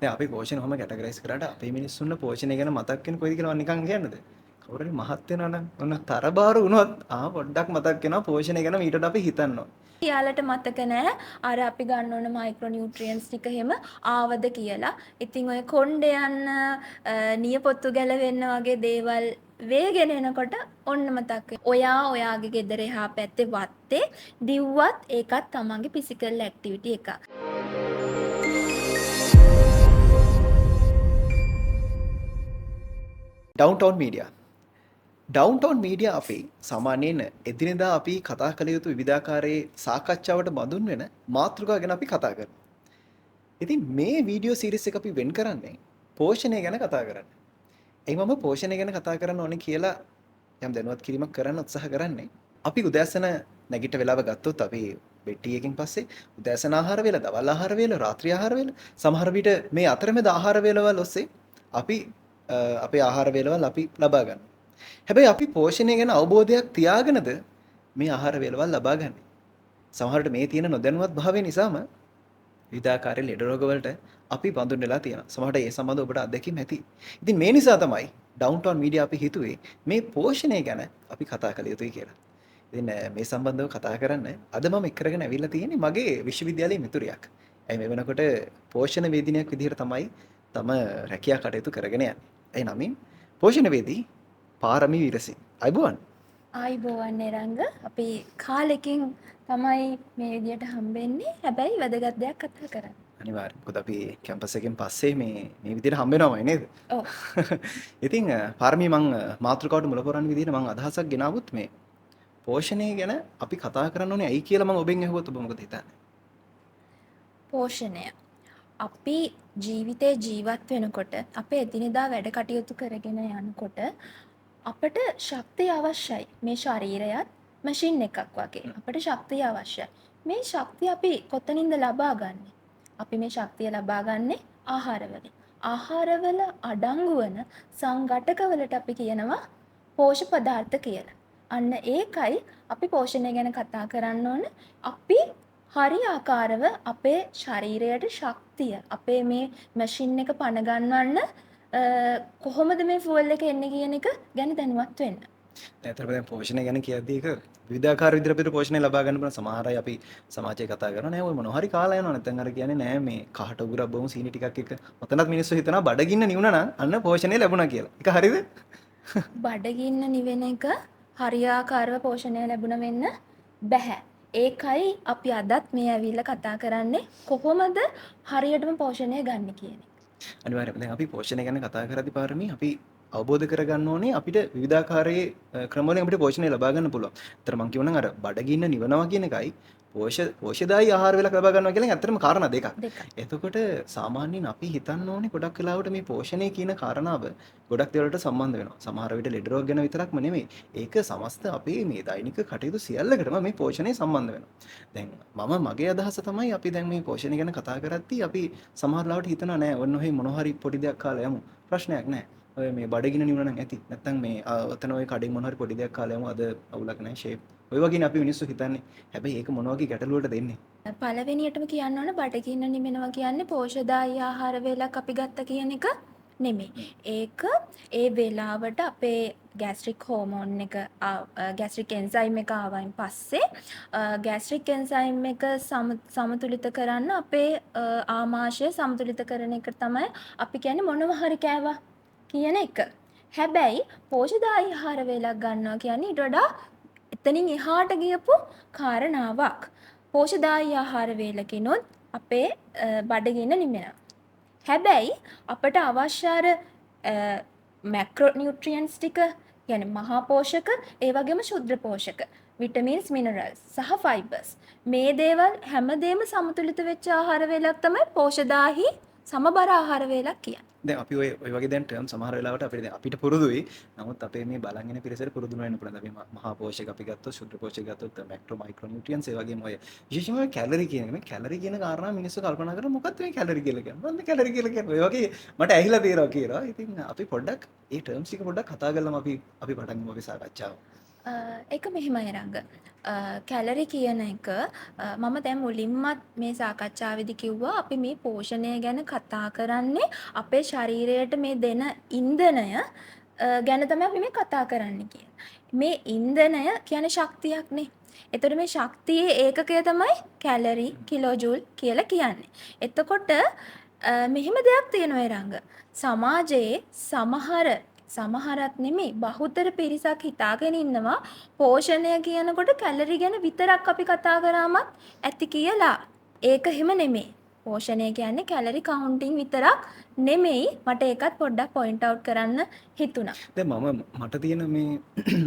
දැන් අපි පෝෂණ කොහොම කැටගරයිස් කරාට අපේ මිනිස්සුන්ට පෝෂණය ගැන මතක් වෙන කොයිද කියලා නිකන් කියන්නද? කවුරු හරි මහත් වෙනවා නම් ඔන්න තරබාරු වුණොත් පොඩ්ඩක් මතක් වෙනවා පෝෂණය ගැන ඊටට අපි හිතන්න ඕන. යාලට මතක නෑ අර අපි ගන්න ඕන මයික්‍රෝ නියුට්‍රියන්ට්ස් ටික එහෙම ආවද කියලා. ඉතින් ඔය කොණ්ඩේ යන්න නියපොත්තු ගැලවෙන්න වගේ දේවල් වේගෙන එනකොට ඔන්න මතක් වෙනවා. ඔයා ඔයාගේ ගෙදර එහා පැත්තේ වත්තේ දිව්වත් ඒකත් තමන්ගේ ෆිසිකල් ඇක්ටිවිටි එකක්. ඩවුන්ටවුන් මීඩියා. ඩවුන්ටවුන් මීඩියා අපි සාමාන්‍යයෙන් එදිනෙදා අපි කතා කළ යුතු විවිධාකාරයේ සාකච්ඡාවට බඳුන් වෙන මාතෘකා ගැන අපි කතා කරනවා. ඉතින් මේ වීඩියෝ සීරීස් එක අපි වෙන් කරන්නේ පෝෂණය ගැන කතා කරන්න. එයි මම පෝෂණය ගැන කතා කරන්න ඕනේ කියලා යම් දැනුවත් කිරීමක් කරන්න උත්සාහ කරන්නේ. අපි උදෑසන නැගිට වෙලාව ගත්තොත් අපි බෙඩ් ටී එකකින් පස්සේ උදෑසන ආහාර වේල, දවල් ආහාර වේල, රාත්‍රී ආහාර වේල සමහර විට මේ අතරමැද ආහාර වේලවල ඔස්සේ අපි අපේ ආහාර වේලවල් අපි ලබා ගන්නවා. හැබැයි අපි පෝෂණය ගැන අවබෝධයක් තියාගෙනද මේ ආහාර වේලවල් ලබා ගන්නේ. සමහරවිට මේ තියෙන නොදැනුවත් භාවය නිසාම විවිධාකාරයේ ලෙඩ රෝග වලට අපි බඳුන් වෙලා තියෙනවා. සමහරවිට ඒ සම්බන්ධව ඔබට අත්දැකීම් ඇති. ඉතින් මේ නිසා තමයි ඩවුන්ටවුන් මීඩියා අපි හිතුවේ මේ පෝෂණය ගැන අපි කතා කළ යුතුයි කියලා. ඉතින් මේ සම්බන්ධව කතා කරන්න අද මම එක් කරගෙන ඇවිල්ලා තියෙන්නේ මගේ විශ්වවිද්‍යාලයේ මිතුරියක්. ඇයි මේ වෙනකොට පෝෂණ වේදිනියක් විදිහට තමයි තම රැකියා කටයුතු කරගෙන යන්නේ. ඒ නමින් පෝෂණ වේදී පාරමී විරසිංහ. අයබෝවන්. ආයිබෝවන් නිරංග අපි කාලෙකින් තමයි මේ විදියට හම්බෙන්නේ. හැබැයි වැදගත් දෙයක් කතා කරන්න. අනිවාර්යයෙන්. මොකද අපි කැම්පස් එකෙන් පස්සේ මේ විදිහට හම්බ වෙනවමයි නේද? ඔව්. ඉතින් පාරමී මං මාතෘකාවට මුල පුරන විදිහට මං අදහසක් ගෙනාවුත් මේ පෝෂණය ගැන අපි කතා කරන්න ඕනේ ඇයි කියලා මං ඔබෙන් අහුවොත් ඔබ මොකද හිතන්නේ? පෝෂණය. අපි ජීවිතේ ජීවත් වෙනකොට අපේ එදිනෙදා වැඩ කටයුතු කරගෙන යනකොට අපට ශක්තිය අවශ්‍යයි. මේ ශරීරයත් මැෂින් එකක් වගේ. අපට ශක්තිය අවශ්‍යයි. මේ ශක්තිය අපි කොතනින්ද ලබා ගන්නෙ? අපි මේ ශක්තිය ලබා ගන්නෙ ආහාරවලින්. ආහාරවල අඩංගු වන සංඝටකවලට අපි කියනවා පෝෂ්‍ය පදාර්ථ කියලා. අන්න ඒකයි අපි පෝෂණය ගැන කතා කරන්න ඕන. අපි හරි ආකාරව අපේ ශරීරයට ශක්තිය අපේ මේ මැෂින් එක පණ ගන්නවන්න කොහොමද මේ ෆුවල් එක එන්නේ කියන එක ගැන දැනුවත් වෙන්න. ඇත්තටම දැන් පෝෂණය ගැන කියද්දී ඒක විවිධාකාර විදිහට අපිට පෝෂණය ලබා ගන්න පුළුවන්. සමහර අය අපි සමාජයේ කතා කරනවා නෑ ඔය මොනවා හරි කාලා යනවා නැත්නම් අර කියන්නේ නෑ මේ කහට උගුරක් බොමු සීනි ටිකක් එක. ඔතනත් මිනිස්සු හිතනවා බඩගින්න නිවුණා නම් අන්න පෝෂණය ලැබුණා කියලා. ඒක හරිද? බඩගින්න නිවෙන එක හරියාකාරව පෝෂණය ලැබුණ වෙන්න බැහැ. ඒකයි අපි අදත් මේ ඇවිල්ලා කතා කරන්නේ කොහොමද හරියටම පෝෂණය ගන්න කියන එක. අනිවාර්යයෙන්ම දැන් අපි පෝෂණය ගැන කතා කරද්දී පාරමී අපි අවබෝධ කරගන්න ඕනේ අපිට විවිධාකාරයේ ක්‍රමවලින් අපිට පෝෂණය ලබා ගන්න පුළුවන්. ඒතර මම කියවනම් අර බඩගින්න නිවනවා කියන එකයි පෝෂ්‍යදායී ආහාර වේලක් ලබා ගන්නවා කියන එක ඇත්තටම කාරණා දෙකක්. එතකොට සාමාන්‍යයෙන් අපි හිතන්න ඕනේ ගොඩක් වෙලාවට මේ පෝෂණය කියන කාරණාව ගොඩක් දේවල්ට සම්බන්ධ වෙනවා. සමහර විට ලෙඩ රෝග ගැන විතරක්ම නෙමෙයි. ඒක සමස්ත අපේ මේ දෛනික කටයුතු සියල්ලකටම මේ පෝෂණය සම්බන්ධ වෙනවා. දැන් මගේ අදහස තමයි අපි දැන් මේ පෝෂණය ගැන කතා කරද්දී අපි සමහර ලාවට හිතනවා නෑ ඔන්න ඔහේ මොන හරි පොඩි දෙයක් කාලා යමු. ප්‍රශ්නයක් නෑ. ඔය මේ බඩගින්න නිවුණා නම් ඇති. නැත්තම් මේ ඔතන ඔය කඩේ මොන හරි පොඩි දෙයක් කාලා යමු. අද අවුලක් නෑ ෂේප්. ඔය වගේනේ අපි මිනිස්සු හිතන්නේ. හැබැයි ඒක මොන වගේ ගැටලුවකට දෙන්නේ? පළවෙනියටම කියන්න ඕන බඩගින්න නිවෙනවා කියන්නේ පෝෂ්‍යදායී ආහාර වේලක් අපි ගත්ත කියන එක නෙමෙයි. ඒක ඒ වෙලාවට අපේ ගෑස්ට්‍රික් හෝමෝන් එක ගෑස්ට්‍රික් එන්සයිම් එක ආවයින් පස්සේ ගෑස්ට්‍රික් එන්සයිම් එක සමතුලිත කරන්න අපේ ආමාශය සමතුලිත කරන එක තමයි අපි කියන්නේ මොනවා හරි කෑවා කියන එක. හැබැයි පෝෂ්‍යදායී ආහාර වේලක් ගන්නවා කියන්නේ ඊට වඩා එතනින් එහාට ගියපු කාරණාවක්. පෝෂ්‍යදායී ආහාර වේලකිනුත් අපේ බඩගින්න නිවෙනවා. හැබැයි අපට අවශ්‍ය අර මැක්‍රෝ නියුට්‍රියන්ට්ස් ටික කියන්නේ මහා පෝෂක ඒ වගේම ශුද්ධ පෝෂක විටමින්ස් මිනරල්ස් සහ ෆයිබර්ස් මේ දේවල් හැමදේම සමතුලිත වෙච්ච ආහාර වේලක් තමයි පෝෂ්‍යදායී සමබර ආහාර වේලක් කියන්නේ. දැන් අපි ඔය වගේ දැන් ටර්ම් සමහර වෙලාවට අපිට පුරුදුයි. නමුත් අපේ මේ බලන් ඉන්න පිරිසට පුරුදු වෙන්න පුළුවන්. අපි මහා පෝෂක අපි ගත්තොත් ශුද්ධ පෝෂක ගත්තොත් මැක්‍රෝ මයික්‍රෝ නියුට්‍රියන්ස් ඒ වගේම ඔය විශේෂයෙන්ම කැලරි කියන එක. මේ කැලරි කියන කාරණා මිනිස්සු කල්පනා කරන මොකක්ද මේ කැලරි කියලා කියන්නේ. මොකක්ද කැලරි කියලා කියන්නේ? ඔය වගේ මට ඇහිලා තියෙනවා කියලා. ඉතින් අපි පොඩ්ඩක් මේ ටර්ම්ස් ටික පොඩ්ඩක් කතා කරලාම අපි පටන් ගමු අපි සාකච්ඡාව. ඒක මෙහෙමයි රංග. කැලරි කියන එක මම දැන් මුලින්මත් මේ සාකච්ඡාවේදී කිව්වා අපි මේ පෝෂණය ගැන කතා කරන්නේ අපේ ශරීරයට මේ දෙන ඉන්ධනය ගැන තමයි අපි මේ කතා කරන්නේ කියලා. මේ ඉන්ධනය කියන්නේ ශක්තියක්නේ. එතකොට මේ ශක්තියේ ඒකකය තමයි කැලරි, කිලෝජූල් කියලා කියන්නේ. එතකොට මෙහෙම දෙයක් තියෙනවා රංග. සමාජයේ සමහරත් නෙමෙයි බහුතර පිරිසක් හිතාගෙන ඉන්නවා පෝෂණය කියනකොට කැලරි ගැන විතරක් අපි කතා කරාමත් ඇති කියලා. ඒක එහෙම නෙමෙයි. පෝෂණය කියන්නේ කැලරි කවුන්ටින් විතරක් නෙමෙයි. මට ඒකත් පොඩ්ඩක් පොයින්ට් අවුට් කරන්න හිතුණා. දැන් මට තියෙන මේ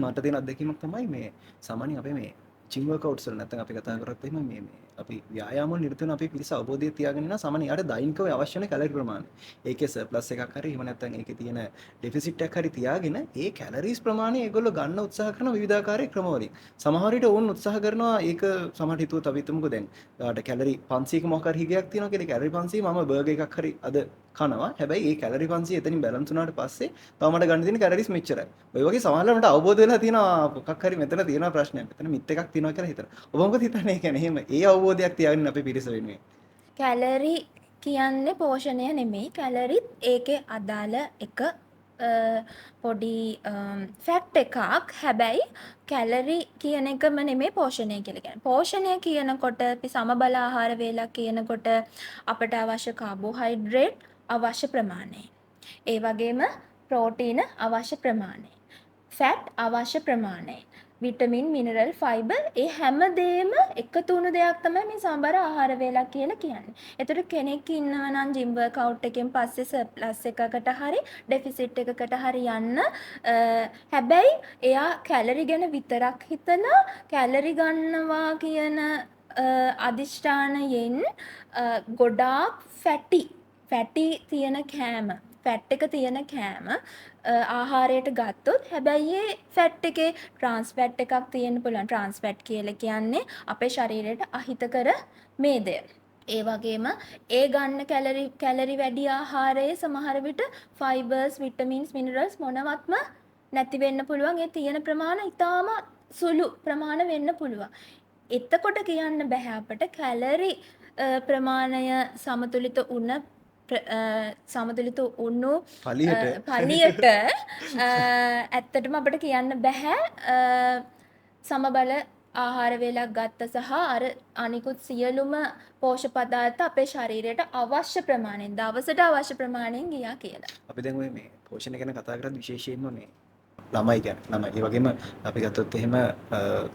මට තියෙන අත්දැකීමක් තමයි මේ සාමාන්‍යයෙන් අපේ මේ ජිම් වර්කවුට්ස් වල නැත්නම් අපි කතා කරත් එහෙම මේ අපි ව්‍යායාම වල නිරත වෙන අපේ පිරිස අවබෝධය තියාගෙන ඉන්න සාමාන්‍යයෙන් යාට දෛනිකව අවශ්‍ය වෙන කැලරි ප්‍රමාණය. ඒකේ සර්ප්ලස් එකක් හරි එහෙම නැත්නම් ඒකේ තියෙන ඩෙෆිසිට් එකක් හරි තියාගෙන ඒ කැලරිස් ප්‍රමාණය ඒගොල්ලෝ ගන්න උත්සාහ කරන විවිධාකාරී ක්‍රමවලින්. සමහර විට ඕන් උත්සාහ කරනවා ඒක සමහර හිතුවොත් අපි හිතමුකෝ දැන් ඔයාලට කැලරි 500ක මොකක් හරි හිගයක් තියෙනවා කියලා කැලරි 500 මම බර්ගර් එකක් හරි අද කනවා. හැබැයි ඒ කැලරි 500 එතනින් බැලන්ස් වුණාට පස්සේ තව මට ගන්න තියෙන කැලරිස් මෙච්චරයි. ඔය වගේ සමහරවිට මට අවබෝධ වෙලා තියෙනවා මොකක් හරි මෙතන තියෙන ප්‍රශ්නයක්. මෙතන මිත් එකක් තියෙනවා කියලා හිතනවා. ඔබ මොකද හිතන්නේ? කියන්නේ එහෙම ඒ අවබෝධයක් තියාගෙන අපි පිරිස වෙනුවෙන්. කැලරි කියන්නේ පෝෂණය නෙමෙයි. කැලරිත් ඒකේ අදාළ එක පොඩි ෆැක්ට් එකක්. හැබැයි කැලරි කියන එකම නෙමෙයි පෝෂණය කියලා කියන්නේ. පෝෂණය කියනකොට අපි සමබල ආහාර වේලක් කියනකොට අපට අවශ්‍ය කාබෝහයිඩ්‍රේට් අවශ්‍ය ප්‍රමාණය. ඒ වගේම ප්‍රෝටීන අවශ්‍ය ප්‍රමාණය. ෆැට් අවශ්‍ය ප්‍රමාණය. විටමින්, මිනරල්, ෆයිබර් ඒ හැමදේම එකතු වුණු දෙයක් තමයි මේ සමබර ආහාර වේලක් කියලා කියන්නේ. ඒතර කෙනෙක් ඉන්නවා නම් ජිම් වර්ක්අවුට් එකෙන් පස්සේ සර්ප්ලස් එකකට හරි ඩෙෆිසිට් එකකට හරි යන්න හැබැයි එයා කැලරි ගැන විතරක් හිතලා කැලරි ගන්නවා කියන අදිෂ්ඨානයෙන් ගොඩාක් ෆැටි තියෙන කෑම ෆැට් එක තියෙන කෑම ආහාරයට ගත්තොත් හැබැයි ඒ ෆැට් එකේ ට්‍රාන්ස් ෆැට් එකක් තියෙන්න පුළුවන්. ට්‍රාන්ස් ෆැට් කියලා කියන්නේ අපේ ශරීරයට අහිතකර මේදය. ඒ වගේම ඒ ගන්න කැලරි වැඩි ආහාරයේ සමහර විට ෆයිබර්ස්, විටමින්ස්, මිනරල්ස් මොනවත්ම නැති වෙන්න පුළුවන්. ඒ තියෙන ප්‍රමාණය ඉතාම සුළු ප්‍රමාණ වෙන්න පුළුවන්. එතකොට කියන්න බෑ අපට කැලරි ප්‍රමාණය සමතුලිත වුණු පලියට ඇත්තටම අපිට කියන්න බෑ සමබල ආහාර වේලක් ගත්ත සහ අර අනිකුත් සියලුම පෝෂක පදාර්ථ අපේ ශරීරයට අවශ්‍ය ප්‍රමාණයෙන් දවසට අවශ්‍ය ප්‍රමාණයෙන් ගියා කියලා. අපි දැන් ඔය මේ පෝෂණය ගැන කතා කරද්දී විශේෂයෙන්ම මේ ළමයි ඒ වගේම අපි ගත්තොත් එහෙම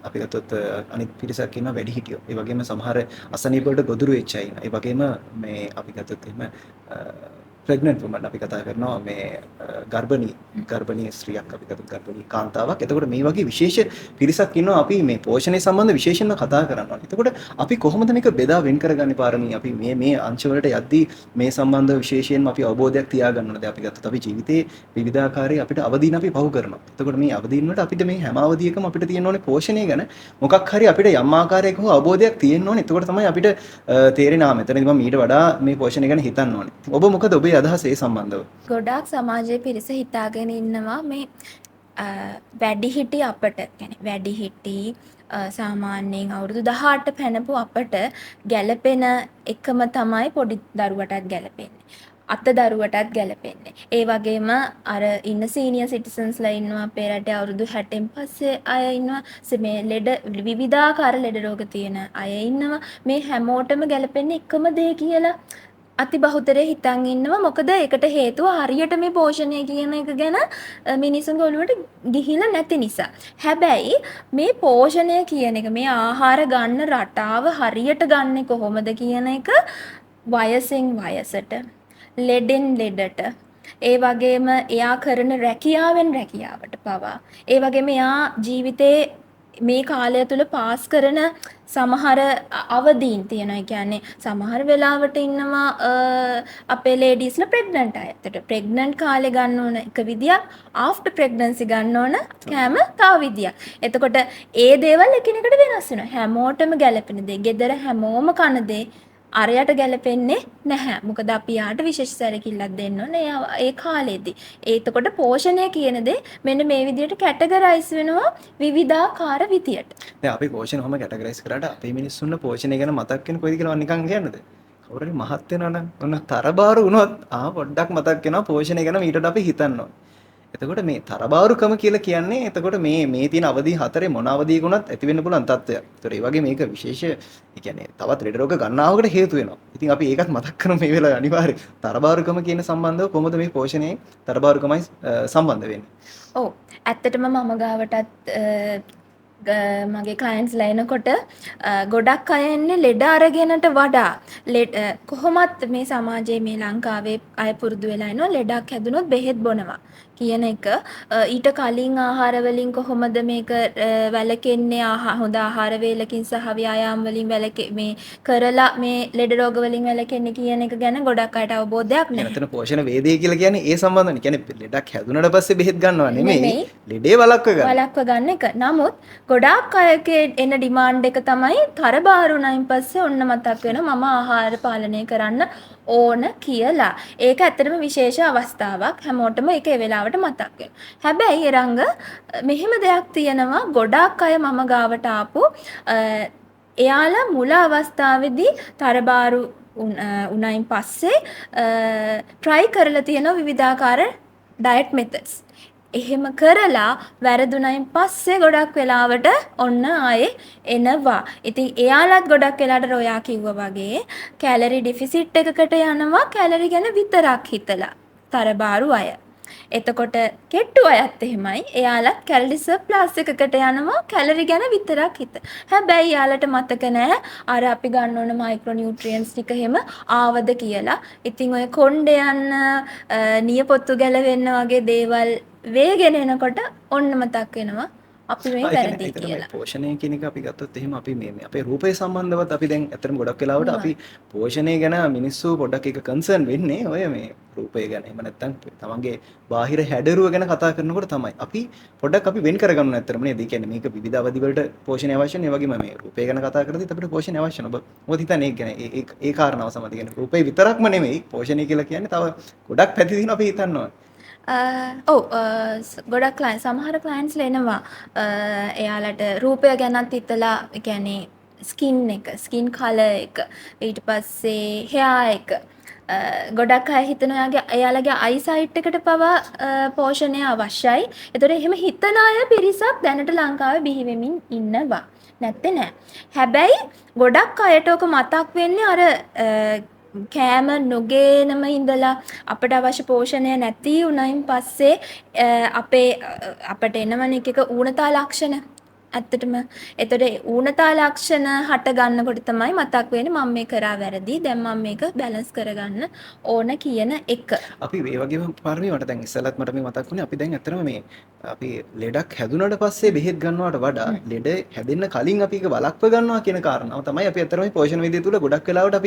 අපි ගත්තොත් අනිත් පිරිසක් ඉන්නවා වැඩිහිටියෝ. ඒ වගේම සමහර අසනීප වලට ගොදුරු වෙච්ච අය ඉන්නවා. ඒ වගේම මේ අපි ගත්තොත් එහෙම ප්‍රෙග්නන්ට් වුමන් අපි කතා කරනවා මේ ගර්භණී ස්ත්‍රියක් අපි ගත්තොත් ගර්භණී කාන්තාවක්. එතකොට මේ වගේ විශේෂ පිරිසක් ඉන්නවා අපි මේ පෝෂණය සම්බන්ධ විශේෂයෙන්ම කතා කරනවා. එතකොට අපි කොහොමද මේක බෙදා වෙන් කරගන්නේ පාරමී? අපි මේ අංශ වලට යද්දී මේ සම්බන්ධව විශේෂයෙන්ම අපි අවබෝධයක් තියාගන්න ඕනද? අපි ගත්තොත් අපි ජීවිතේ විවිධාකාරී අපිට අවදීන් අපි පහු කරනවා. එතකොට මේ අවදීන් වලට අපිට මේ හැම අවධියකම අපිට තියෙන්න ඕනේ පෝෂණය ගැන මොකක් හරි අපිට යම් ආකාරයක හෝ අවබෝධයක් තියෙන්න ඕනේ. එතකොට තමයි අපිට තේරෙනවා මෙතනදී මම ඊට වඩා මේ පෝෂණය ගැන හිතන්න ඕනේ. ඔබ මොකද ඔබේ අදහස ඒ සම්බන්ධව? ගොඩාක් සමාජයේ පිරිස හිතාගෙන ඉන්නවා මේ වැඩිහිටි අපට කියන්නේ වැඩිහිටි සාමාන්‍යයෙන් අවුරුදු 18 පැනපු අපට ගැළපෙන එකම තමයි පොඩි දරුවටත් ගැළපෙන්නේ. අත දරුවටත් ගැළපෙන්නේ. ඒ වගේම අර ඉන්න සීනියර් සිටිසන්ස්ලා ඉන්නවා අපේ රටේ අවුරුදු 60න් පස්සේ අය ඉන්නවා. මේ විවිධාකාර ලෙඩ රෝග තියෙන අය ඉන්නවා. මේ හැමෝටම ගැළපෙන්නේ එකම දේ කියලා අති බහුතරය හිතන් ඉන්නවා. මොකද ඒකට හේතුව හරියට මේ පෝෂණය කියන එක ගැන මිනිසුන්ගේ ඔළුවට ගිහිලා නැති නිසා. හැබැයි මේ පෝෂණය කියන එක මේ ආහාර ගන්න රටාව හරියට ගන්නෙ කොහොමද කියන එක වයසෙන් වයසට ලෙඩෙන් ලෙඩට ඒ වගේම එයා කරන රැකියාවෙන් රැකියාවට පවා ඒ වගේම එයා ජීවිතේ මේ කාලය තුල පාස් කරන සමහර අවදීන් තියෙනවා. කියන්නේ සමහර වෙලාවට ඉන්නවා අපේ ලේඩීස්ලා ප්‍රෙග්නන්ට් අය. ඒකට ප්‍රෙග්නන්ට් කාලේ ගන්න ඕන එක විදියක්, ආෆ්ටර් ප්‍රෙග්නන්සි ගන්න ඕන කෑම තව විදියක්. එතකොට ඒ දේවල් එකිනෙකට වෙනස් වෙනවා. හැමෝටම ගැළපෙන දේ, ගෙදර හැමෝම කන දේ අරයට ගැලපෙන්නේ නැහැ. මොකද අපි යාට විශේෂ සැලකිල්ලක් දෙන්න ඕනේ ඒ කාලෙදී. එතකොට පෝෂණය කියන දේ මෙන්න මේ විදිහට කැටගරයිස් වෙනවා විවිධාකාර විදියට. දැන් අපි පෝෂණ ඔහම කැටගරයිස් කරාට අපේ මිනිස්සුන්ට පෝෂණය ගැන මතක් වෙන කොයිද කියලා නිකන් කියන්නද? කවුරු හරි මහත් වෙනවා නම් ඔන්න තරබාරු වුණොත් පොඩ්ඩක් මතක් වෙනවා පෝෂණය ගැන ඊටට අපි හිතන්න ඕනේ. එතකොට මේ තරබාරුකම කියලා කියන්නේ එතකොට මේ තියෙන අවධි හතරේ මොන අවධියක උනත් ඇති වෙන්න පුළුවන් තත්ත්වයක්. ඒතකොට ඒ වගේ මේක විශේෂ ඒ කියන්නේ තවත් ලෙඩ රෝග ගණනාවකට හේතු වෙනවා. ඉතින් අපි ඒකත් මතක් කරමු මේ වෙලාවේ අනිවාර්යයෙන්. තරබාරුකම කියන සම්බන්ධව කොහොමද මේ පෝෂණයේ තරබාරුකමයි සම්බන්ධ වෙන්නේ? ඔව්. ඇත්තටම මම ගාවටත් මගේ ක්ලයින්ට්ස්ලා එනකොට ගොඩක් අය එන්නේ ලෙඩ අරගෙනට වඩා කොහොමත් මේ සමාජයේ මේ ලංකාවේ අය පුරුදු වෙලා ඉනවා ලෙඩක් හැදුනොත් බෙහෙත් බොනවා කියන එක. ඊට කලින් ආහාර වලින් කොහොමද මේක වැළකෙන්නේ හොඳ ආහාර වේලකින් සහ ව්‍යායාම වලින් මේ කරලා මේ ලෙඩ රෝග වලින් වැළකෙන්නේ කියන එක ගැන ගොඩක් අයට අවබෝධයක් නැහැ. එතන පෝෂණ වේදේ කියලා කියන්නේ ඒ සම්බන්ධනේ. කියන්නේ ලෙඩක් හැදුනට පස්සේ බෙහෙත් ගන්නවා නෙමෙයි. ලෙඩේ වළක්ව ගන්න එක. නමුත් ගොඩාක් අයගේ එන ඩිමාන්ඩ් එක තමයි තරබාරුණයින් පස්සේ ඔන්න මතක් වෙනවා මම ආහාර පාලනය කරන්න ඕන කියලා. ඒක ඇත්තටම විශේෂ අවස්ථාවක්. හැමෝටම ඒක ඒ වෙලාවට මතක් වෙනවා. හැබැයි රංග මෙහෙම දෙයක් තියෙනවා ගොඩාක් අය මම ගාවට ආපු එයාලා මුල අවස්ථාවේදී තරබාරු උණයින් පස්සේ try කරලා තියෙන විවිධාකාර diet methods. එහෙම කරලා වැරදුනයින් පස්සේ ගොඩක් වෙලාවට ඔන්න ආයේ එනවා. ඉතින් එයාලත් ගොඩක් වෙලාවට රොයා කිව්වා වගේ කැලරි ඩිෆිසිට් එකකට යනවා කැලරි ගැන විතරක් හිතලා. තරබාරු අය. එතකොට කෙට්ටු අයත් එහෙමයි. එයාලත් කැලරි සර්ප්ලස් එකකට යනවා කැලරි ගැන විතරක් හිත. හැබැයි එයාලට මතක නැහැ අර අපි ගන්න ඕන මයික්‍රෝ නියුට්‍රියන්ට්ස් ටික එහෙම ආවද කියලා. ඉතින් ඔය කොණ්ඩේ යන නියපොත්තු ගැලවෙන්න වගේ දේවල් වේගෙන එනකොට ඔන්න මතක් වෙනවා අපි මේ වැරදි කියලා. පෝෂණය කියන එක අපි ගත්තොත් එහෙම අපි මේ අපේ රූපය සම්බන්ධවත් අපි දැන් ඇත්තටම ගොඩක් වෙලාවට අපි පෝෂණය ගැන මිනිස්සු පොඩ්ඩක් එක කන්සර්න් වෙන්නේ ඔය මේ රූපය ගැන. එහෙම නැත්නම් තමන්ගේ බාහිර හැඩරුව ගැන කතා කරනකොට තමයි. අපි පොඩ්ඩක් අපි වෙන් කරගන්න ඇත්තටම නේද? ඒ කියන්නේ මේක විවිධ අවදි වලට පෝෂණය අවශ්‍ය නේ. ඒ වගේම මේ රූපය ගැන කතා කරද්දිත් අපිට පෝෂණය අවශ්‍ය නෝ. මොකද හිතන්නේ ඒක ගැන ඒ කාරණාව සමග කියන්නේ රූපය විතරක්ම නෙමෙයි පෝෂණය කියලා කියන්නේ තව ගොඩක් පැති තියෙනවා අපි හිතනවා. ඔව් ගොඩක් ක්ලයින්ට් සමහර ක්ලයින්ට්ස්ලා එනවා එයාලට රූපය ගැනත් හිතලා ඒ කියන්නේ ස්කින් කලර් එක ඊට පස්සේ හෙයා එක ගොඩක් අය හිතනවා එයාලගේ අයිසයිට් එකට පවා පෝෂණය අවශ්‍යයි. ඒතකොට එහෙම හිතන අය පිරිසක් දැනට ලංකාවේ බිහි වෙමින් ඉන්නවා. නැත්තේ නෑ. හැබැයි ගොඩක් අයට ඔක මතක් වෙන්නේ අර කෑම නොගේනම ඉඳලා අපට අවශ්‍ය පෝෂණය නැති වුණයින් පස්සේ අපට එනවන එක ඌනතා ලක්ෂණ. ඇත්තටම එතකොට ඌනතා ලක්ෂණ හට ගන්නකොට තමයි මතක් වෙන්නේ මම මේ කරා වැරදි. දැන් මම මේක බැලන්ස් කරගන්න ඕන කියන එක. අපි මේ වගේම පාරමී මට දැන් ඉස්සෙල්ලත් මට මේ මතක් වුණේ අපි දැන් ඇත්තටම මේ අපි ලෙඩක් හැදුනට පස්සේ බෙහෙත් ගන්නවට වඩා ලෙඩ හැදෙන්න කලින් අපි ඒක වළක්ව ගන්නවා කියන කාරණාව තමයි අපි ඇත්තටම මේ පෝෂණ විද්‍යාව තුළ ගොඩක් වෙලාවට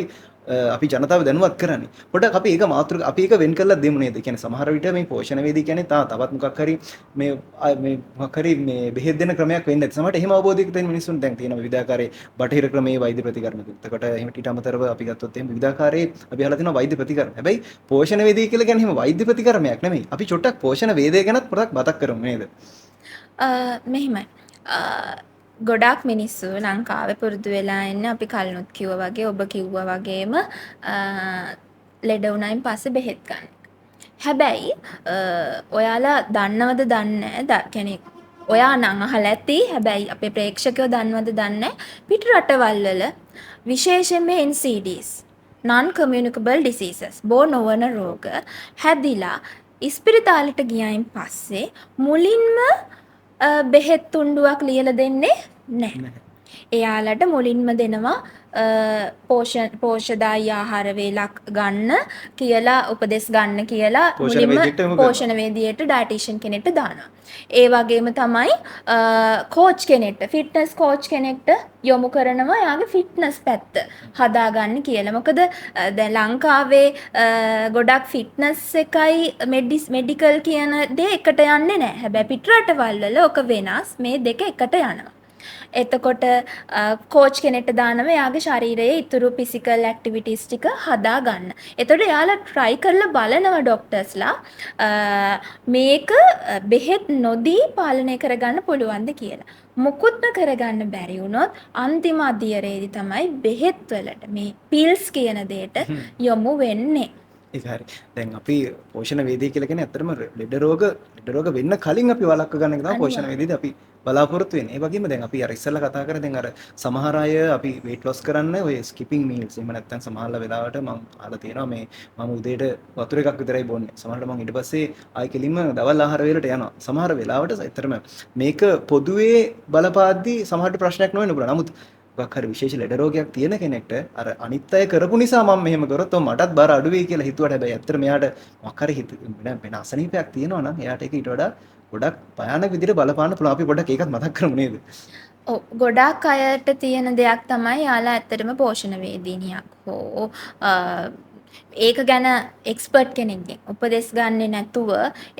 අපි ජනතාව දැනුවත් කරන්නේ. පොඩ්ඩක් අපි ඒක මාතෘක අපි ඒක වෙන් කරලා දෙමු නේද? කියන්නේ සමහර විට මේ පෝෂණ වේදී කියන්නේ තවත් මොකක් හරි මේ මොකක් හරි මේ බෙහෙත් දෙන ක්‍රමයක් වෙන්න ඇති. සමහරට එහෙම අවබෝධයක තියෙන මිනිස්සුන් දැන් තියෙන විවිධාකාරයේ බටහිර ක්‍රමයේ වෛද්‍ය ප්‍රතිකර්ම. එතකොට එහෙම ඊට අමතරව අපි ගත්තොත් එහෙම විවිධාකාරයේ අපි අහලා තියෙනවා වෛද්‍ය ප්‍රතිකර්ම. හැබැයි පෝෂණ වේදී කියලා කියන්නේ එහෙම වෛද්‍ය ප්‍රතිකර්මයක් නෙමෙයි. අපි චොට්ටක් පෝෂණ වේදය ගැනත් පොඩක් මතක් කරමු නේද? මෙහෙමයි. ගොඩාක් මිනිස්සු ලංකාවේ පුරුදු වෙලා ඉන්නේ අපි කලිනුත් කිව්වා වගේ ඔබ කිව්වා වගේම ලෙඩ වුණායින් පස්සේ බෙහෙත් ගන්න. හැබැයි ඔයාලා දන්නවද දන්නේ නැහැ. ඔයා නම් අහලා ඇති. හැබැයි අපේ ප්‍රේක්ෂකයෝ දන්නවද දන්නේ පිට රටවල් වල විශේෂයෙන්ම NCDs non communicable diseases බෝ නොවන රෝග හැදිලා ඉස්පිරිතාලෙට ගියයින් පස්සේ මුලින්ම බෙහෙත් තුණ්ඩුවක් ලියලා දෙන්නේ නැහැ. එයාලට මුලින්ම දෙනවා පෝෂදායී ආහාර වේලක් ගන්න කියලා උපදෙස් ගන්න කියලා මුලින්ම පෝෂණ වේදියට ඩයටිෂියන් කෙනෙක්ට දානවා. ඒ වගේම තමයි කෝච් කෙනෙක්ට ෆිට්නස් කෝච් කෙනෙක්ට යොමු කරනවා එයාගේ ෆිට්නස් පැත්ත හදාගන්න කියලා. මොකද දැන් ලංකාවේ ගොඩක් ෆිට්නස් එකයි මෙඩිකල් කියන දේ එකට යන්නේ නැහැ. හැබැයි පිට රටවල් වල ඔක වෙනස්. මේ දෙක එකට යනවා. එතකොට කෝච් කෙනෙක්ට දානවා එයාගේ ශරීරයේ ඉතුරු ෆිසිකල් ඇක්ටිවිටීස් ටික හදා ගන්න. එතකොට එයාලා try කරලා බලනවා ડોක්ටර්ස්ලා මේක බෙහෙත් නොදී පාලනය කරගන්න පුළුවන්ද කියලා. මුකුත්ම කරගන්න බැරි වුණොත් අන්තිම අදියරේදී තමයි බෙහෙත් වලට මේ පිල්ස් කියන දෙයට යොමු වෙන්නේ. ඒක හරි. දැන් අපි පෝෂණ වේදී කියලා කියන්නේ ඇත්තටම ලෙඩ රෝග වෙන්න කලින් අපි වළක්ව ගන්න එක තමයි පෝෂණ වේදීදී අපි බලාපොරොත්තු වෙන්නේ. ඒ වගේම දැන් අපි අර ඉස්සෙල්ලා කතා කරා දැන් අර සමහර අය අපි weight loss කරන්න ඔය skipping meals එහෙම නැත්නම් සමහරලා වෙලාවට මම අහලා තියෙනවා මේ මම උදේට වතුර එකක් විතරයි බොන්නේ. සමහරවිට මම ඊට පස්සේ ආයි කෙලින්ම දවල් ආහාර වේලට යනවා. සමහර වෙලාවට ඇත්තටම මේක පොදුවේ බලපාද්දී සමහරට ප්‍රශ්නයක් නොවෙන්න පුළුවන්. නමුත් මොකක් හරි විශේෂ ලෙඩ රෝගයක් තියෙන කෙනෙක්ට අර අනිත් අය කරපු නිසා මම මෙහෙම කරොත් මටත් බර අඩු වෙයි කියලා හිතුවට හැබැයි ඇත්තට මෙයාට මොකක් හරි වෙන අසනීපයක් තියෙනවා නම් එයාට ඒක ඊට වඩා ගොඩක් භයානක විදිහට බලපාන්න පුළුවන්. අපි පොඩ්ඩක් ඒකත් මතක් කරමු නේද? ඔව් ගොඩාක් අයට තියෙන දෙයක් තමයි යාලා ඇත්තටම පෝෂණ වේදිනියක් හෝ ඒක ගැන එක්ස්පර්ට් කෙනෙක්ගෙන් උපදෙස් ගන්නේ නැතුව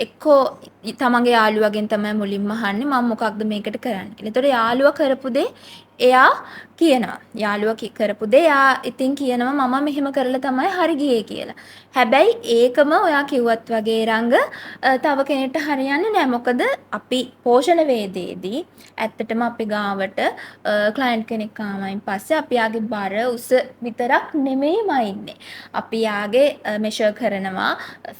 එක්කෝ තමන්ගේ යාළුවගෙන් තමයි මුලින්ම අහන්නේ මම මොකක්ද මේකට කරන්න කියලා. ඒතකොට යාළුවා කරපු දේ එයා කියනවා. යාළුවා කරපු දේ එයා ඉතින් කියනවා මම මෙහෙම කරලා තමයි හරි ගියේ කියලා. හැබැයි ඒකම ඔයා කිව්වත් වගේ රංග තව කෙනෙක්ට හරියන්නේ නැහැ. මොකද අපි පෝෂණ වේදේදී ඇත්තටම අපි ගාවට ක්ලයන්ට් කෙනෙක් ආවයින් පස්සේ අපි යාගේ බර උස විතරක් නෙමෙයිම ඉන්නේ. අපි යාගේ මෙෂර් කරනවා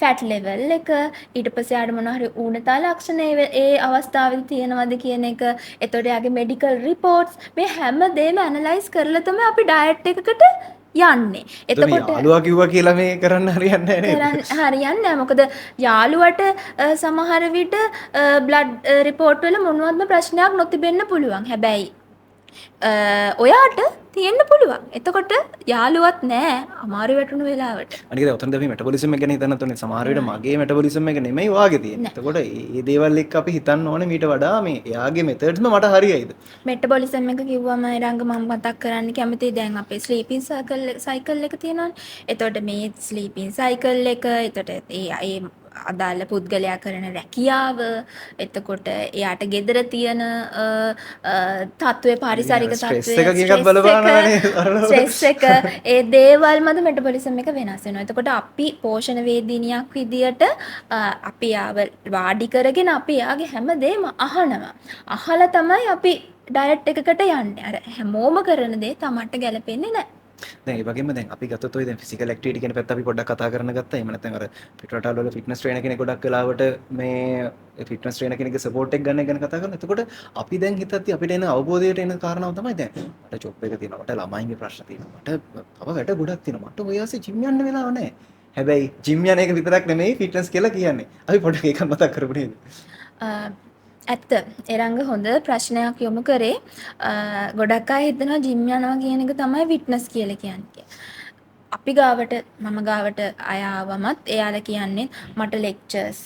ෆැට් ලෙවල් එක ඊට පස්සේ යාට මොනවා හරි ඌනතා ලක්ෂණ ඒ අවස්ථාවේදී තියෙනවද කියන එක. එතකොට යාගේ මෙඩිකල් රිපෝට්ස් මේ හැම දෙයක්ම ඇනලයිස් කරලා තමයි අපි ඩයට් එකකට යන්නේ. එතකොට යාළුවා කිව්වා කියලා මේ කරන්න හරියන්නේ නැහැ නේද? හරියන්නේ නැහැ. මොකද යාළුවට සමහර විට බ්ලඩ් රිපෝට් වල මොනවත්ම ප්‍රශ්නයක් නොතිබෙන්න පුළුවන්. හැබැයි ඔයාට තියෙන්න පුළුවන්. එතකොට යාළුවත් නැහැ අමාරු වැටුණු වෙලාවට. අනික දැන් උතනදී අපි මෙටබොලිසම් එක ගැන හිතන්නත් ඕනේ. සමහර විට මගේ මෙටබොලිසම් එක නෙමෙයි වාගේ තියෙන්නේ. එතකොට මේ දේවල් එක්ක අපි හිතන්න ඕනේ මීට වඩා මේ එයාගේ මෙතඩ්ස්ම මට හරියයිද? මෙටබොලිසම් එක කිව්වම ඊළඟ මම මතක් කරන්න කැමතියි දැන් අපේ ස්ලීපින් සයිකල් එක තියෙනවානේ. එතකොට මේ ස්ලීපින් සයිකල් එක එතකොට ඒ අදාළ පුද්ගලයා කරන රැකියාව එතකොට එයාට ගෙදර තියෙන තත්ත්වයේ පාරිසරික තත්ත්වයේ ස්ට්‍රෙස් එක ඒ දේවල් මත මෙටබොලිසම් එක වෙනස් වෙනවා. එතකොට අපි පෝෂණ වේදිනියක් විදියට අපි ආව වාඩි කරගෙන අපි යාගේ හැමදේම අහනවා. අහලා තමයි අපි ඩයට් එකකට යන්නේ. අර හැමෝම කරන දේ තමන්ට ගැලපෙන්නේ නැහැ. දැන් ඒ වගේම දැන් අපි ගත්තොත් ඔය දැන් ෆිසිකල් ඇක්ටිවිටි කියන පැත්ත අපි පොඩ්ඩක් කතා කරන්න ගත්තා. එහෙම නැත්නම් අර පිටරටවල වල ෆිට්නස් ට්‍රේනර් කෙනෙක් ගොඩක් වෙලාවට මේ ෆිට්නස් ට්‍රේනර් කෙනෙක්ගේ සපෝට් එක ගන්න ගැන කතා කරනවා. එතකොට අපි දැන් හිතද්දි අපිට එන අවබෝධයට එන කාරණාව තමයි දැන් මට ජොබ් එක තියෙනවා. මට ළමයින්ගේ ප්‍රශ්න තියෙනවා. මට තව වැඩ ගොඩක් තියෙනවා. මට ඔය ආසේ ජිම් යන්න වෙලාව නැහැ. හැබැයි ජිම් යන එක විතරක් නෙමෙයි ෆිට්නස් කියලා කියන්නේ. අපි පොඩ්ඩක් ඒක මතක් කරමු නේද? ඇත්ත එරංග හොඳ ප්‍රශ්නයක් යොමු කරේ. ගොඩක් අය හිතනවා ජිම් යනවා කියන එක තමයි ෆිට්නස් කියලා කියන්නේ. අපි ගාවට මම ගාවට අය ආවමත් එයාලා කියන්නේ මට ලෙක්චර්ස්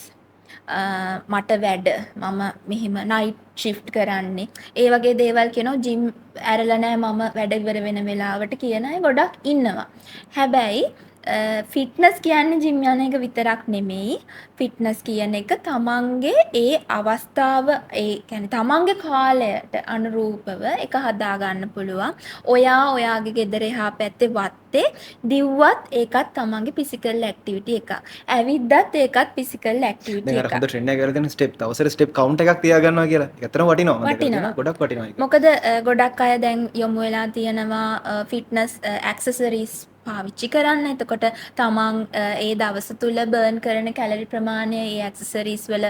මට වැඩ මම මෙහෙම නයිට් ෂිෆ්ට් කරන්නේ ඒ වගේ දේවල් කියනවා. ජිම් ඇරලා නැහැ මම වැඩ ඉවර වෙන වෙලාවට කියන අය ගොඩක් ඉන්නවා. හැබැයි ෆිට්නස් කියන්නේ ජිම් යන එක විතරක් නෙමෙයි. ෆිට්නස් කියන එක තමන්ගේ ඒ අවස්ථාව ඒ කියන්නේ තමන්ගේ කාලයට අනුරූපව එක හදා ගන්න පුළුවන්. ඔයාගේ ගෙදර එහා පැත්තේ වත්තේ දිව්වත් ඒකත් තමන්ගේ ෆිසිකල් ඇක්ටිවිටි එකක්. ඇවිද්දත් ඒකත් ෆිසිකල් ඇක්ටිවිටි එකක්. දැන් අර හොඳ ට්‍රෙන්ඩ් එකක් කරලා දෙන ස්ටෙප් දවසට ස්ටෙප් කවුන්ට් එකක් තියා ගන්නවා කියලා. ඒක ඇත්තටම වටිනවා. ගොඩක් වටිනවා ඒක. මොකද ගොඩක් අය දැන් යොමු වෙලා තියෙනවා ෆිට්නස් ඇක්සසරිස් පාවිච්චි කරන්න. එතකොට තමන් ඒ දවස තුල බර්න් කරන කැලරි ප්‍රමාණය ඒ ඇක්සසරිස් වල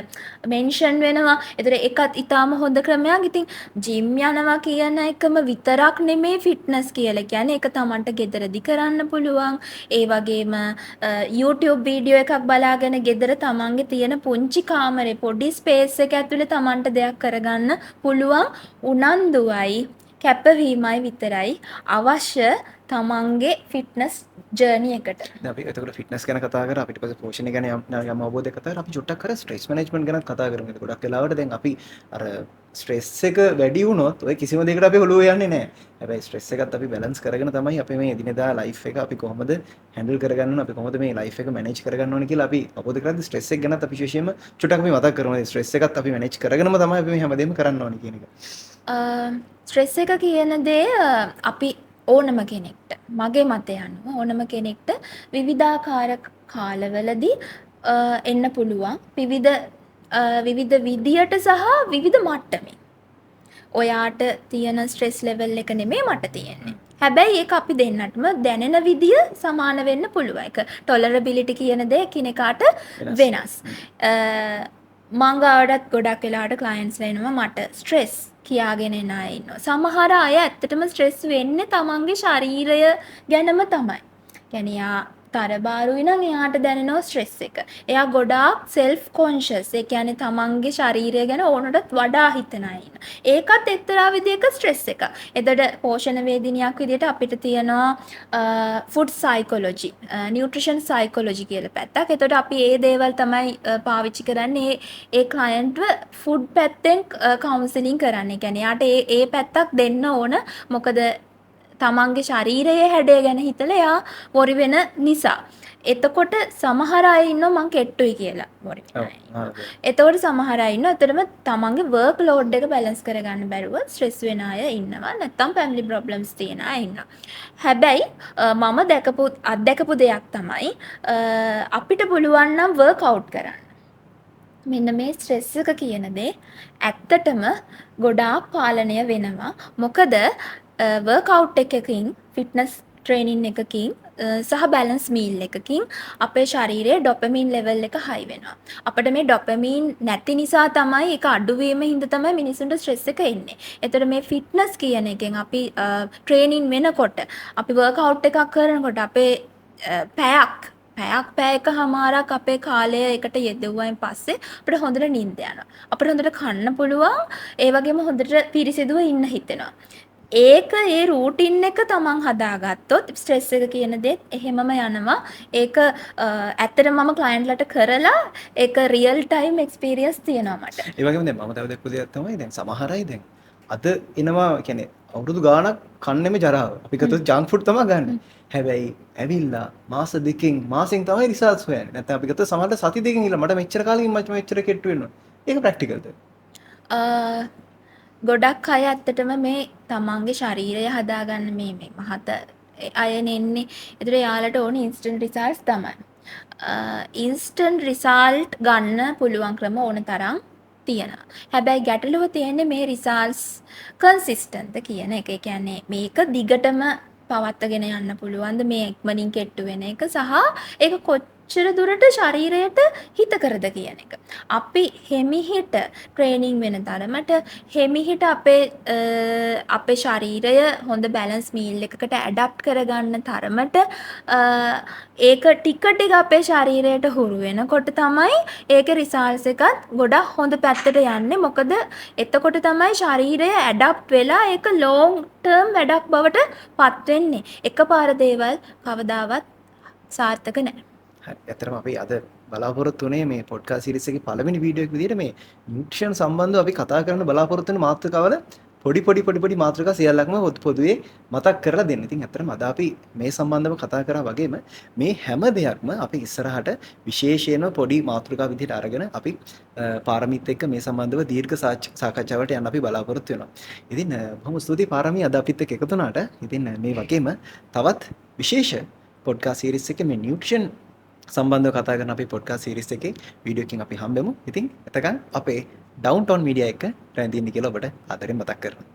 මෙන්ෂන් වෙනවා. ඒතර ඒකත් ඊටාම හොඳ ක්‍රමයක්. ඉතින් ජිම් යනවා කියන එකම විතරක් නෙමෙයි ෆිට්නස් කියලා කියන්නේ. ඒක තමන්ට ගෙදරදි කරන්න පුළුවන්. ඒ වගේම YouTube වීඩියෝ එකක් බලාගෙන ගෙදර තමන්ගේ තියෙන පුංචි කාමරේ පොඩි ස්පේස් එක ඇතුලේ තමන්ට දෙයක් කරගන්න පුළුවන්. උනන්දුවයි කැපවීමයි විතරයි අවශ්‍ය තමන්ගේ ෆිට්නස් ජර්නි එකට. දැන් අපි එතකොට ෆිට්නස් ගැන කතා කරා. අපිට පස්සේ පෝෂණය ගැන යම් අවබෝධයක් කතා කරා. අපි චුට්ටක් කර ස්ට්‍රෙස් මැනේජ්මන්ට් ගැන කතා කරමු. ඒක ගොඩක් වෙලාවට දැන් අපි අර ස්ට්‍රෙස් එක වැඩි වුණොත් ඔය කිසිම දෙයකට අපි ඔළුව යන්නේ නැහැ. හැබැයි ස්ට්‍රෙස් එකත් අපි බැලන්ස් කරගෙන තමයි අපි මේ එදිනෙදා ලයිෆ් එක අපි කොහොමද හැන්ඩල් කරගන්න ඕන, අපි කොහොමද මේ ලයිෆ් එක මැනේජ් කරගන්න ඕන කියලා අපි අවබෝධ කරගන්න. ස්ට්‍රෙස් එක ගැනත් අපි විශේෂයෙන්ම චුට්ටක් මේ මතක් කරනවා. ස්ට්‍රෙස් එකත් අපි මැනේජ් කරගෙනම තමයි අපි මේ හැමදේම කරන්න ඕනේ කියන එක. ස්ට්‍රෙස් එක කියන දේ අපි ඕනම කෙනෙක්ට, මගේ මතය අනුව ඕනම කෙනෙක්ට විවිධාකාර කාලවලදී එන්න පුළුවන්. විවිධ විදියට සහ විවිධ මට්ටමින්. ඔයාට තියෙන ස්ට්‍රෙස් ලෙවල් එක නෙමේ මට තියෙන්නේ. හැබැයි ඒක අපි දෙන්නටම දැනෙන විදිය සමාන වෙන්න පුළුවන්. ඒක ටොලරබිලිටි කියන දේ එකිනෙකාට වෙනස්. මං ගාවටත් ගොඩක් වෙලාවට ක්ලයන්ට්ස්ලා එනවා මට ස්ට්‍රෙස් කියාගෙන එන අය ඉන්නවා. සමහර අය ඇත්තටම ස්ට්‍රෙස් වෙන්නේ තමන්ගේ ශරීරය ගැනම තමයි. يعني යා තරබාරුයි නම් එයාට දැනෙනවා ස්ට්‍රෙස් එක. එයා ගොඩාක් self conscious. ඒ කියන්නේ තමන්ගේ ශරීරය ගැන ඕනටත් වඩා හිතන අය ඉන්න. ඒකත් එක්තරා විදිහක ස්ට්‍රෙස් එකක්. එතකොට පෝෂණ වේදිනියක් විදිහට අපිට තියෙනවා food psychology, nutrition psychology කියලා පැත්තක්. එතකොට අපි ඒ දේවල් තමයි පාවිච්චි කරන්නේ ඒ ක්ලයන්ට්ව food පැත්තෙන් කවුන්සලින් කරන්නේ. කියන්නේ යාට ඒ පැත්තක් දෙන්න ඕන. මොකද තමන්ගේ ශරීරයේ හැඩය ගැන හිතලා එයා වොරි වෙන නිසා. එතකොට සමහර අය ඉන්නවා මං කෙට්ටුයි කියලා වොරි වෙන අය. එතකොට සමහර අය ඉන්නවා ඇත්තටම තමන්ගේ වර්ක් ලෝඩ් එක බැලන්ස් කරගන්න බැරුව ස්ට්‍රෙස් වෙන අය ඉන්නවා. නැත්තම් ෆැමිලි ප්‍රොබ්ලම්ස් තියෙන අය ඉන්නවා. හැබැයි මම අත්දැකපු දෙයක් තමයි අපිට පුළුවන් නම් වර්ක් අවුට් කරන්න. මෙන්න මේ ස්ට්‍රෙස් එක කියන දේ ඇත්තටම ගොඩාක් පාලනය වෙනවා. මොකද වර්කවුට් එකකින්, ෆිට්නස් ට්‍රේනින් එකකින් සහ බැලන්ස් මීල් එකකින් අපේ ශරීරයේ ඩොපමින් ලෙවල් එක හයි වෙනවා. අපිට මේ ඩොපමින් නැති නිසා තමයි ඒක අඩුවීම හින්දා තමයි මිනිසුන්ට ස්ට්‍රෙස් එක එන්නේ. එතකොට මේ ෆිට්නස් කියන එකෙන් අපි ට්‍රේනින් වෙනකොට, අපි වර්කවුට් එකක් කරනකොට අපේ පැය එකමාරක් අපේ කාලය එකට යෙදුවයින් පස්සේ අපිට හොඳට නිින්ද යනවා. අපිට හොඳට කන්න පුළුවන්. ඒ වගේම හොඳට පිරිසිදුව ඉන්න හිතෙනවා. ඒක ඒ රූටින් එක තමන් හදාගත්තොත් ස්ට්‍රෙස් එක කියන දේත් එහෙමම යනවා. ඒක ඇත්තට මම ක්ලයන්ට්ලට කරලා ඒක රියල් ටයිම් එක්ස්පීරියන්ස් තියෙනවා මට. ඒ වගේම දැන් මම තව දැක්කු දෙයක් තමයි දැන් සමහර අය දැන් අද එනවා කියන්නේ අවුරුදු ගාණක් කන්නේම ජරාව. අපි ගත්තොත් ජංක් ෆුඩ් තමයි ගන්න. හැබැයි ඇවිල්ලා මාසෙන් තමයි රිසල්ට්ස් හොයන්නේ. නැත්නම් අපි ගත්තොත් සමහරට සති දෙකකින් ඉල්ල මට මෙච්චර කාලෙකින් මෙච්චර කෙට්ටු වෙනවා. ඒක ප්‍රැක්ටිකල්ද? ගොඩක් අය ඇත්තටම මේ තමන්ගේ ශරීරය හදාගන්න මේ මහත අය එන්නේ. ඒතර යාලට ඕනේ ඉන්ස්ටන්ට් රිසල්ට්ස් තමයි. ඉන්ස්ටන්ට් රිසල්ට් ගන්න පුළුවන් ක්‍රම ඕන තරම් තියෙනවා. හැබැයි ගැටලුව තියෙන්නේ මේ රිසල්ට්ස් කන්සිස්ටන්ට්ද කියන එක. ඒ කියන්නේ මේක දිගටම පවත්වාගෙන යන්න පුළුවන්ද මේ ඉක්මනින් කෙට්ටු වෙන එක සහ ඒක කොච්චර දුරට ශරීරයට හිත කරද කියන එක. අපි හෙමිහිට ට්‍රේනින් වෙන තරමට හෙමිහිට අපේ ශරීරය හොඳ බැලන්ස් මීල් එකකට ඇඩප්ට් කරගන්න තරමට ඒක ටික ටික අපේ ශරීරයට හුරු වෙනකොට තමයි ඒකේ රිසල්ට්ස් එකත් ගොඩක් හොඳ පැත්තට යන්නේ. මොකද එතකොට තමයි ශරීරය ඇඩප්ට් වෙලා ඒක ලොන්ග් ටර්ම් වැඩක් බවට පත් වෙන්නේ. එකපාර දේවල් කවදාවත් සාර්ථක නැහැ. ඇත්තටම අපි අද බලාපොරොත්තු වුණේ මේ පොඩ්කාස්ට් සීරීස් එකේ පළවෙනි වීඩියෝ එක විදිහට මේ නියුට්‍රිෂන් සම්බන්ධව අපි කතා කරන්න බලාපොරොත්තු වෙන මාතෘකාවල පොඩි මාතෘකා සියල්ලක්ම පොදුවේ මතක් කරලා දෙන්න. ඉතින් ඇත්තටම අද අපි මේ සම්බන්ධව කතා කරා වගේම මේ හැම දෙයක්ම අපි ඉස්සරහට විශේෂයෙන්ම පොඩි මාතෘකා විදිහට අරගෙන අපි පාරමිත් එක්ක මේ සම්බන්ධව දීර්ඝ සාකච්ඡාවට යන්න අපි බලාපොරොත්තු වෙනවා. ඉතින් බොහොම ස්තුතියි පාරමී අද අපිත් එක්ක එකතු වුණාට. ඉතින් මේ වගේම තවත් විශේෂ පොඩ්කාස්ට් සීරීස් එකේ මේ නියුට්‍රිෂන් සම්බන්ධව කතා කරන අපේ පොඩ්කාස්ට් සීරීස් එකේ වීඩියෝ එකකින් අපි හම්බෙමු. ඉතින් එතකන් අපේ ඩවුන්ටවුන් මීඩියා එක රැඳින්න කියලා ඔබට ආදරෙන් මතක් කරනවා.